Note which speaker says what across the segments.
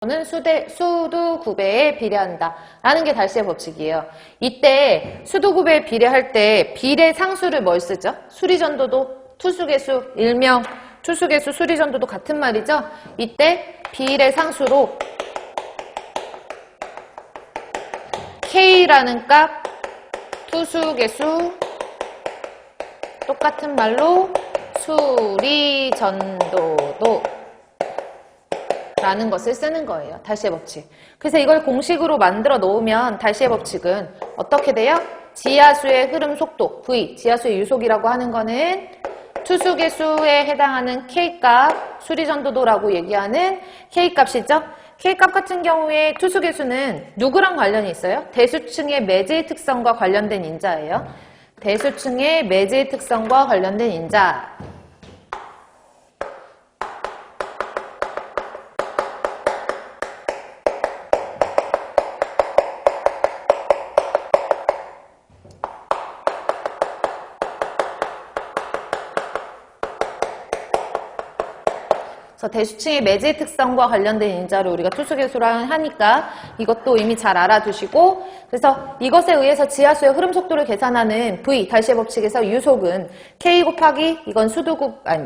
Speaker 1: 는 수도 9배에 비례한다 라는 게 달시의 법칙이에요. 이때 수도 9배에 비례할 때 비례 상수를 뭘 쓰죠? 수리전도도 투수계수, 일명 투수계수, 수리전도도 같은 말이죠. 이때 비례 상수로 K라는 값, 투수계수, 똑같은 말로 수리전도도 라는 것을 쓰는 거예요. 달시의 법칙. 그래서 이걸 공식으로 만들어 놓으면 달시의 법칙은 어떻게 돼요? 지하수의 흐름 속도, V, 지하수의 유속이라고 하는 거는 투수계수에 해당하는 K값, 수리전도도라고 얘기하는 K값이죠. K값 같은 경우에 투수계수는 누구랑 관련이 있어요? 대수층의 매제의 특성과 관련된 인자예요. 대수층의 매제의 특성과 관련된 인자. 그래서 대수층의 매제의 특성과 관련된 인자를 우리가 투수계수라 하니까 이것도 이미 잘 알아두시고, 그래서 이것에 의해서 지하수의 흐름 속도를 계산하는 V, 달시의 법칙에서 유속은 K 곱하기 이건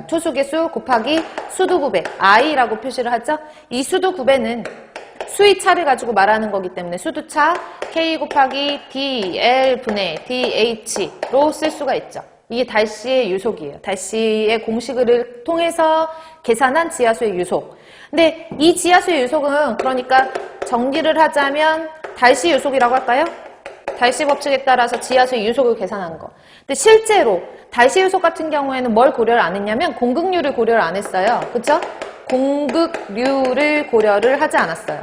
Speaker 1: 투수계수 곱하기 수도 9배 I라고 표시를 하죠. 이 수도 9배는 수의 차를 가지고 말하는 거기 때문에 수두차 K 곱하기 DL 분의 DH로 쓸 수가 있죠. 이게 달시의 유속이에요. 달시의 공식을 통해서 계산한 지하수의 유속. 근데 이 지하수의 유속은 그러니까 정리를 하자면 달시 유속이라고 할까요? 달시 법칙에 따라서 지하수의 유속을 계산한 거. 근데 실제로 달시 유속 같은 경우에는 뭘 고려를 안 했냐면 공극률을 고려를 안 했어요. 그쵸? 공극률을 고려를 하지 않았어요.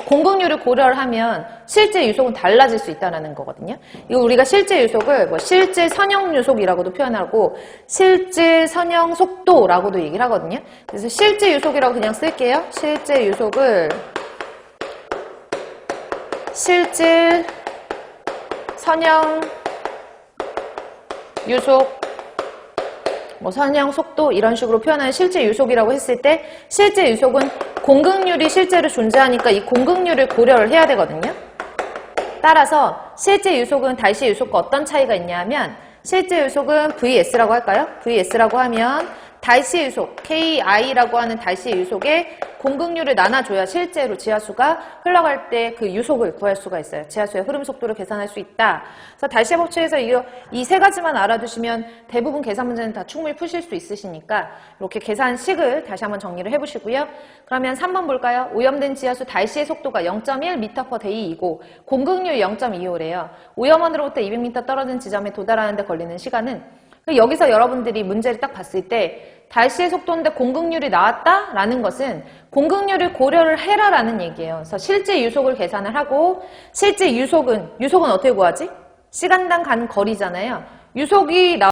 Speaker 1: 공극률을 고려를 하면 실제 유속은 달라질 수 있다는 거거든요. 이거 우리가 실제 유속을 실제 선형 유속이라고도 표현하고 실제 선형 속도라고도 얘기를 하거든요. 그래서 실제 유속이라고 그냥 쓸게요. 실제 유속을 실질 선형 유속 선형 속도 이런 식으로 표현하는 실제 유속이라고 했을 때 실제 유속은 공극률이 실제로 존재하니까 이 공극률을 고려를 해야 되거든요. 따라서 실제 유속은 달시 유속과 어떤 차이가 있냐면 실제 유속은 VS라고 할까요? VS라고 하면 달시 유속, KI라고 하는 달시 유속에 공극률을 나눠줘야 실제로 지하수가 흘러갈 때 그 유속을 구할 수가 있어요. 지하수의 흐름 속도를 계산할 수 있다. 그래서 달시의 법칙에서 이 세 가지만 알아두시면 대부분 계산 문제는 다 충분히 푸실 수 있으시니까 이렇게 계산식을 다시 한번 정리를 해보시고요. 그러면 3번 볼까요? 오염된 지하수 달시의 속도가 0.1m/day이고 공극률 0.25래요. 오염원으로부터 200m 떨어진 지점에 도달하는 데 걸리는 시간은, 여기서 여러분들이 문제를 딱 봤을 때 달시의 속도인데 공극률이 나왔다라는 것은 공극률을 고려를 해라라는 얘기예요. 그래서 실제 유속을 계산을 하고, 실제 유속은 어떻게 구하지? 시간당 간 거리잖아요. 유속이